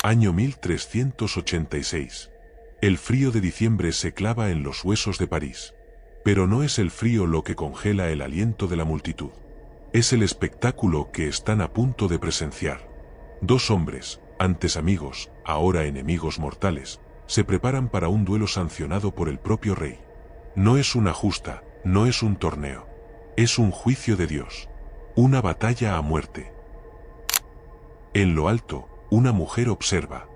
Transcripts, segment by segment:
Año 1386. El frío de diciembre se clava en los huesos de París. Pero no es el frío lo que congela el aliento de la multitud. Es el espectáculo que están a punto de presenciar. Dos hombres, antes amigos, ahora enemigos mortales, se preparan para un duelo sancionado por el propio rey. No es una justa, no es un torneo. Es un juicio de Dios. Una batalla a muerte. En lo alto, una mujer observa.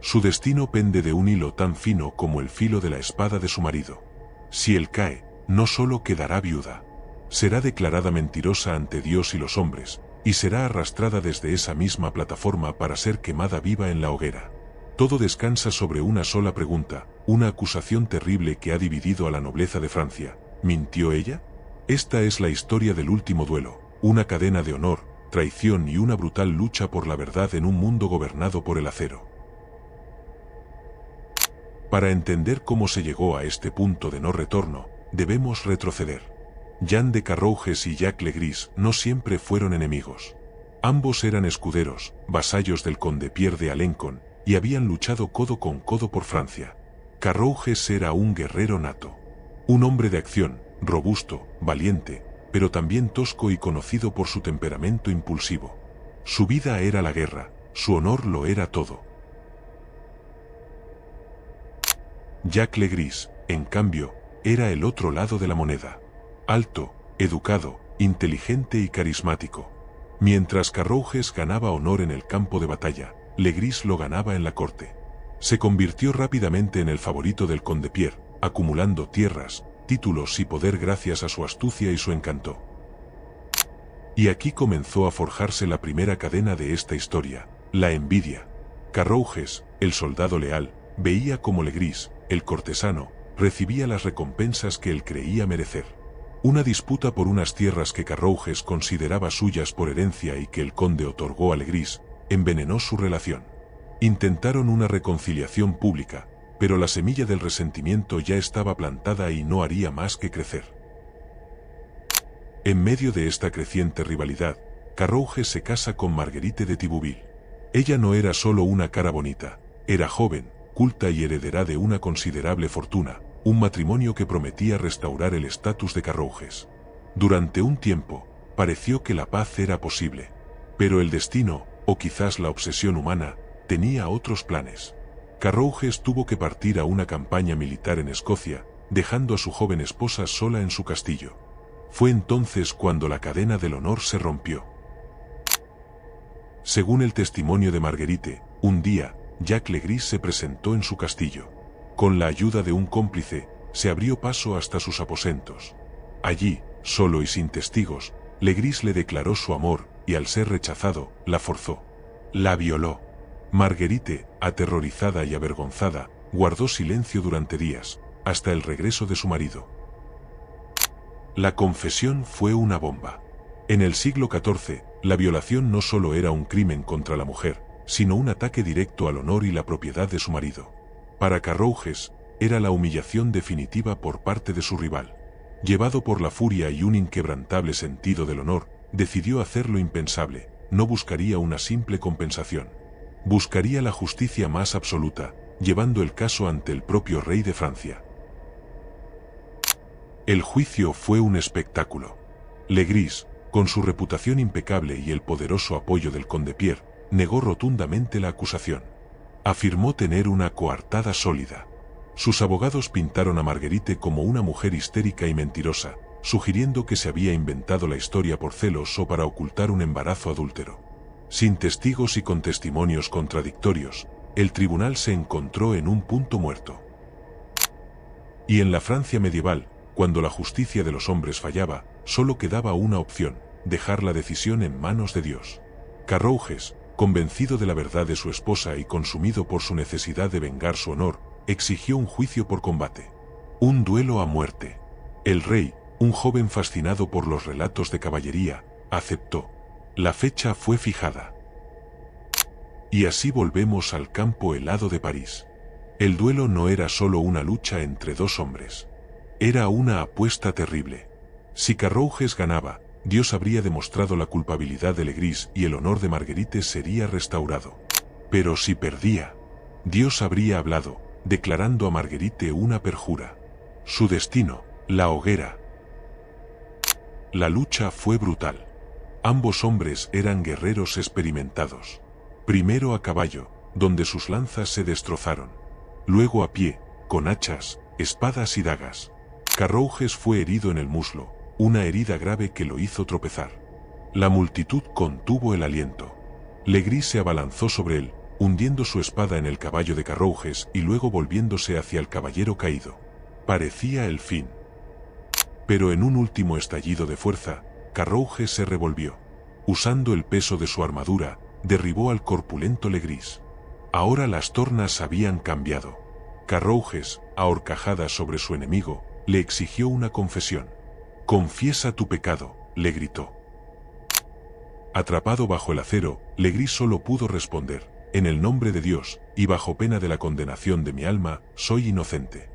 Su destino pende de un hilo tan fino como el filo de la espada de su marido. Si él cae, no solo quedará viuda. Será declarada mentirosa ante Dios y los hombres, y será arrastrada desde esa misma plataforma para ser quemada viva en la hoguera. Todo descansa sobre una sola pregunta, una acusación terrible que ha dividido a la nobleza de Francia. ¿Mintió ella? Esta es la historia del último duelo, una cadena de honor, traición y una brutal lucha por la verdad en un mundo gobernado por el acero. Para entender cómo se llegó a este punto de no retorno, debemos retroceder. Jean de Carrouges y Jacques Legris no siempre fueron enemigos. Ambos eran escuderos, vasallos del conde Pierre de Alençon, y habían luchado codo con codo por Francia. Carrouges era un guerrero nato. Un hombre de acción, robusto, valiente, pero también tosco y conocido por su temperamento impulsivo. Su vida era la guerra, su honor lo era todo. Jacques Legris, en cambio, era el otro lado de la moneda. Alto, educado, inteligente y carismático. Mientras Carrouges ganaba honor en el campo de batalla, Legris lo ganaba en la corte. Se convirtió rápidamente en el favorito del conde Pierre, acumulando tierras, títulos y poder gracias a su astucia y su encanto. Y aquí comenzó a forjarse la primera cadena de esta historia, la envidia. Carrouges, el soldado leal, veía como Legris, el cortesano, recibía las recompensas que él creía merecer. Una disputa por unas tierras que Carrouges consideraba suyas por herencia y que el conde otorgó a Legris, envenenó su relación. Intentaron una reconciliación pública, pero la semilla del resentimiento ya estaba plantada y no haría más que crecer. En medio de esta creciente rivalidad, Carrouges se casa con Marguerite de Thibouville. Ella no era solo una cara bonita, era joven, culta y heredera de una considerable fortuna, un matrimonio que prometía restaurar el estatus de Carrouges. Durante un tiempo, pareció que la paz era posible, pero el destino, o quizás la obsesión humana, tenía otros planes. Carrouges tuvo que partir a una campaña militar en Escocia, dejando a su joven esposa sola en su castillo. Fue entonces cuando la cadena del honor se rompió. Según el testimonio de Marguerite, un día, Jacques Legris se presentó en su castillo. Con la ayuda de un cómplice, se abrió paso hasta sus aposentos. Allí, solo y sin testigos, Legris le declaró su amor, y al ser rechazado, la forzó. La violó. Marguerite, aterrorizada y avergonzada, guardó silencio durante días, hasta el regreso de su marido. La confesión fue una bomba. En el siglo XIV, la violación no solo era un crimen contra la mujer, sino un ataque directo al honor y la propiedad de su marido. Para Carrouges, era la humillación definitiva por parte de su rival. Llevado por la furia y un inquebrantable sentido del honor, decidió hacer lo impensable, no buscaría una simple compensación. Buscaría la justicia más absoluta, llevando el caso ante el propio rey de Francia. El juicio fue un espectáculo. Legris, con su reputación impecable y el poderoso apoyo del conde Pierre, negó rotundamente la acusación. Afirmó tener una coartada sólida. Sus abogados pintaron a Marguerite como una mujer histérica y mentirosa, sugiriendo que se había inventado la historia por celos o para ocultar un embarazo adúltero. Sin testigos y con testimonios contradictorios, el tribunal se encontró en un punto muerto. Y en la Francia medieval, cuando la justicia de los hombres fallaba, solo quedaba una opción: dejar la decisión en manos de Dios. Carrouges, convencido de la verdad de su esposa y consumido por su necesidad de vengar su honor, exigió un juicio por combate. Un duelo a muerte. El rey, un joven fascinado por los relatos de caballería, aceptó. La fecha fue fijada. Y así volvemos al campo helado de París. El duelo no era solo una lucha entre dos hombres. Era una apuesta terrible. Si Carrouges ganaba, Dios habría demostrado la culpabilidad de Legris y el honor de Marguerite sería restaurado. Pero si perdía, Dios habría hablado, declarando a Marguerite una perjura. Su destino, la hoguera. La lucha fue brutal. Ambos hombres eran guerreros experimentados. Primero a caballo, donde sus lanzas se destrozaron. Luego a pie, con hachas, espadas y dagas. Carrouges fue herido en el muslo, una herida grave que lo hizo tropezar. La multitud contuvo el aliento. Legris se abalanzó sobre él, hundiendo su espada en el caballo de Carrouges y luego volviéndose hacia el caballero caído. Parecía el fin. Pero en un último estallido de fuerza, Carrouges se revolvió. Usando el peso de su armadura, derribó al corpulento Legris. Ahora las tornas habían cambiado. Carrouges, a horcajadas sobre su enemigo, le exigió una confesión. «Confiesa tu pecado», le gritó. Atrapado bajo el acero, Legris solo pudo responder: «En el nombre de Dios, y bajo pena de la condenación de mi alma, soy inocente».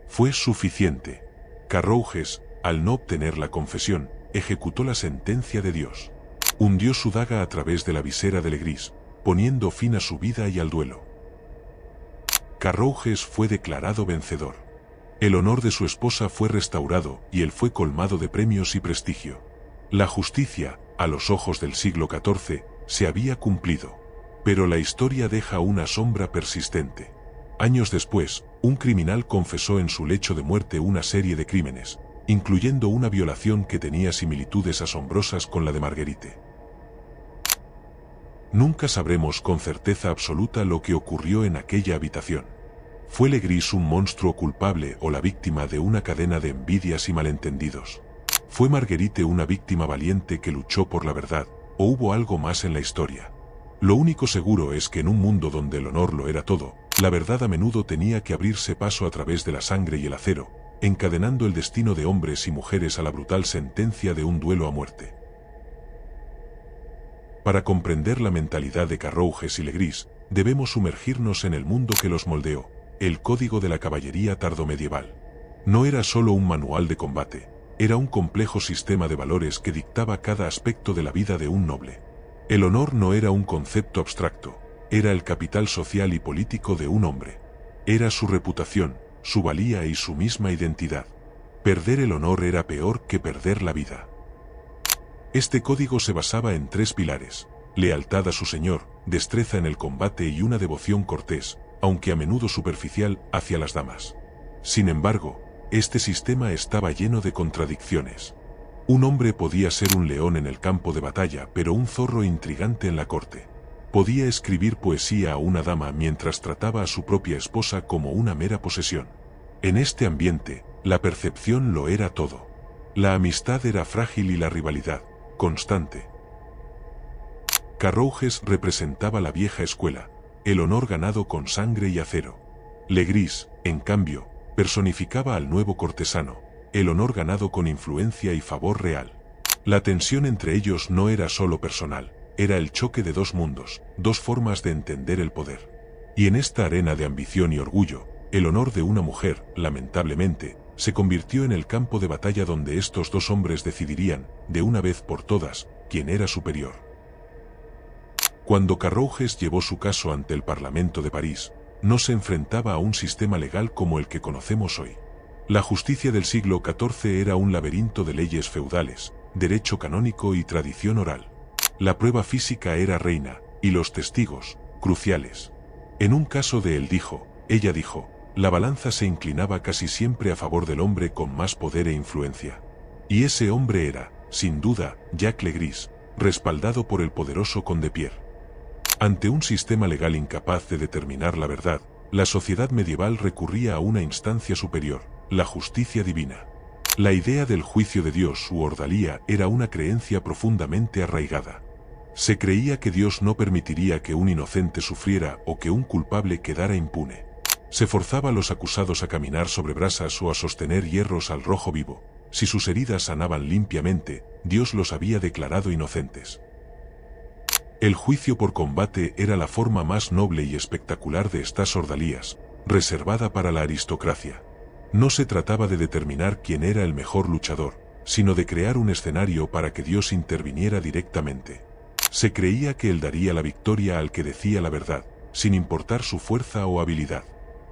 Fue suficiente. Carrouges, al no obtener la confesión, ejecutó la sentencia de Dios. Hundió su daga a través de la visera de Legris, poniendo fin a su vida y al duelo. Carrouges fue declarado vencedor. El honor de su esposa fue restaurado y él fue colmado de premios y prestigio. La justicia, a los ojos del siglo XIV, se había cumplido. Pero la historia deja una sombra persistente. Años después, un criminal confesó en su lecho de muerte una serie de crímenes, incluyendo una violación que tenía similitudes asombrosas con la de Marguerite. Nunca sabremos con certeza absoluta lo que ocurrió en aquella habitación. ¿Fue Legris un monstruo culpable o la víctima de una cadena de envidias y malentendidos? ¿Fue Marguerite una víctima valiente que luchó por la verdad, o hubo algo más en la historia? Lo único seguro es que en un mundo donde el honor lo era todo, la verdad a menudo tenía que abrirse paso a través de la sangre y el acero, encadenando el destino de hombres y mujeres a la brutal sentencia de un duelo a muerte. Para comprender la mentalidad de Carrouges y Legris, debemos sumergirnos en el mundo que los moldeó, el código de la caballería tardomedieval. No era solo un manual de combate, era un complejo sistema de valores que dictaba cada aspecto de la vida de un noble. El honor no era un concepto abstracto, era el capital social y político de un hombre. Era su reputación, su valía y su misma identidad. Perder el honor era peor que perder la vida. Este código se basaba en 3 pilares: lealtad a su señor, destreza en el combate y una devoción cortés, aunque a menudo superficial, hacia las damas. Sin embargo, este sistema estaba lleno de contradicciones. Un hombre podía ser un león en el campo de batalla, pero un zorro intrigante en la corte. Podía escribir poesía a una dama mientras trataba a su propia esposa como una mera posesión. En este ambiente, la percepción lo era todo. La amistad era frágil y la rivalidad, constante. Carrouges representaba la vieja escuela, el honor ganado con sangre y acero. Legris, en cambio, personificaba al nuevo cortesano, el honor ganado con influencia y favor real. La tensión entre ellos no era solo personal, era el choque de 2 mundos, 2 formas de entender el poder. Y en esta arena de ambición y orgullo, el honor de una mujer, lamentablemente, se convirtió en el campo de batalla donde estos 2 hombres decidirían, de una vez por todas, quién era superior. Cuando Carrouges llevó su caso ante el Parlamento de París, no se enfrentaba a un sistema legal como el que conocemos hoy. La justicia del siglo XIV era un laberinto de leyes feudales, derecho canónico y tradición oral. La prueba física era reina, y los testigos, cruciales. En un caso de ella dijo, la balanza se inclinaba casi siempre a favor del hombre con más poder e influencia. Y ese hombre era, sin duda, Jacques Legris, respaldado por el poderoso Condepierre. Ante un sistema legal incapaz de determinar la verdad, la sociedad medieval recurría a una instancia superior, la justicia divina. La idea del juicio de Dios u ordalía era una creencia profundamente arraigada. Se creía que Dios no permitiría que un inocente sufriera o que un culpable quedara impune. Se forzaba a los acusados a caminar sobre brasas o a sostener hierros al rojo vivo. Si sus heridas sanaban limpiamente, Dios los había declarado inocentes. El juicio por combate era la forma más noble y espectacular de estas ordalías, reservada para la aristocracia. No se trataba de determinar quién era el mejor luchador, sino de crear un escenario para que Dios interviniera directamente. Se creía que él daría la victoria al que decía la verdad, sin importar su fuerza o habilidad.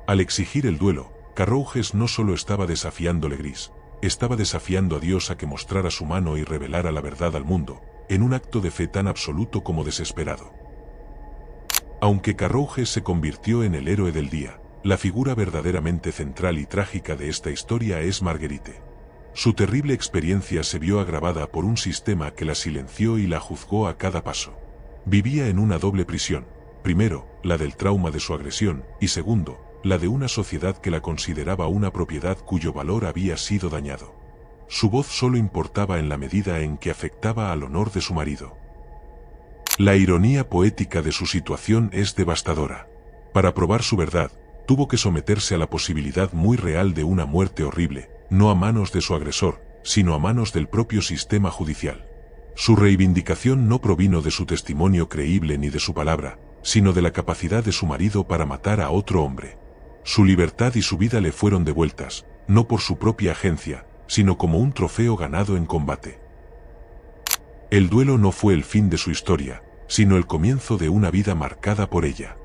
Al exigir el duelo, Carrouges no solo estaba desafiando a Legris, estaba desafiando a Dios a que mostrara su mano y revelara la verdad al mundo, en un acto de fe tan absoluto como desesperado. Aunque Carrouges se convirtió en el héroe del día, la figura verdaderamente central y trágica de esta historia es Marguerite. Su terrible experiencia se vio agravada por un sistema que la silenció y la juzgó a cada paso. Vivía en una doble prisión, primero, la del trauma de su agresión, y segundo, la de una sociedad que la consideraba una propiedad cuyo valor había sido dañado. Su voz solo importaba en la medida en que afectaba al honor de su marido. La ironía poética de su situación es devastadora. Para probar su verdad, tuvo que someterse a la posibilidad muy real de una muerte horrible, no a manos de su agresor, sino a manos del propio sistema judicial. Su reivindicación no provino de su testimonio creíble ni de su palabra, sino de la capacidad de su marido para matar a otro hombre. Su libertad y su vida le fueron devueltas, no por su propia agencia, sino como un trofeo ganado en combate. El duelo no fue el fin de su historia, sino el comienzo de una vida marcada por ella.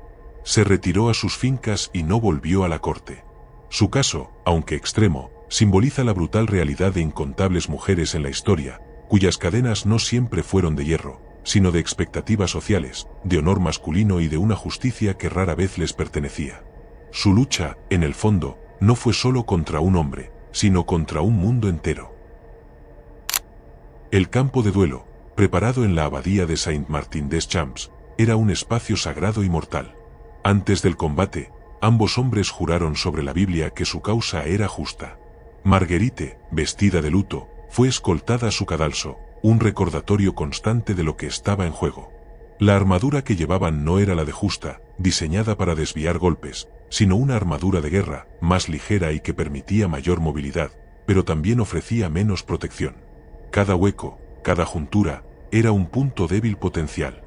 Se retiró a sus fincas y no volvió a la corte. Su caso, aunque extremo, simboliza la brutal realidad de incontables mujeres en la historia, cuyas cadenas no siempre fueron de hierro, sino de expectativas sociales, de honor masculino y de una justicia que rara vez les pertenecía. Su lucha, en el fondo, no fue solo contra un hombre, sino contra un mundo entero. El campo de duelo, preparado en la abadía de Saint-Martin-des-Champs, era un espacio sagrado y mortal. Antes del combate, ambos hombres juraron sobre la Biblia que su causa era justa. Marguerite, vestida de luto, fue escoltada a su cadalso, un recordatorio constante de lo que estaba en juego. La armadura que llevaban no era la de justa, diseñada para desviar golpes, sino una armadura de guerra, más ligera y que permitía mayor movilidad, pero también ofrecía menos protección. Cada hueco, cada juntura, era un punto débil potencial.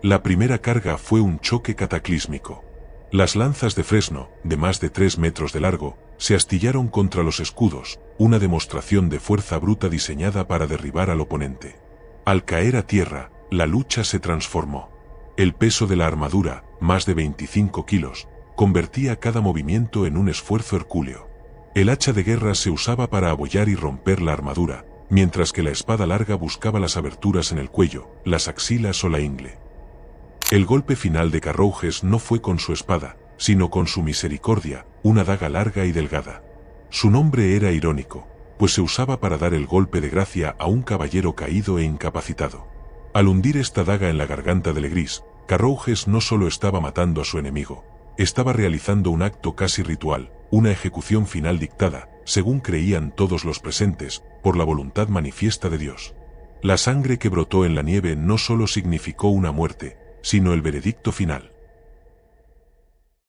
La primera carga fue un choque cataclísmico. Las lanzas de fresno, de más de 3 metros de largo, se astillaron contra los escudos, una demostración de fuerza bruta diseñada para derribar al oponente. Al caer a tierra, la lucha se transformó. El peso de la armadura, más de 25 kilos, convertía cada movimiento en un esfuerzo hercúleo. El hacha de guerra se usaba para abollar y romper la armadura, mientras que la espada larga buscaba las aberturas en el cuello, las axilas o la ingle. El golpe final de Carrouges no fue con su espada, sino con su misericordia, una daga larga y delgada. Su nombre era irónico, pues se usaba para dar el golpe de gracia a un caballero caído e incapacitado. Al hundir esta daga en la garganta de Legris, Carrouges no solo estaba matando a su enemigo, estaba realizando un acto casi ritual, una ejecución final dictada, según creían todos los presentes, por la voluntad manifiesta de Dios. La sangre que brotó en la nieve no solo significó una muerte, sino el veredicto final.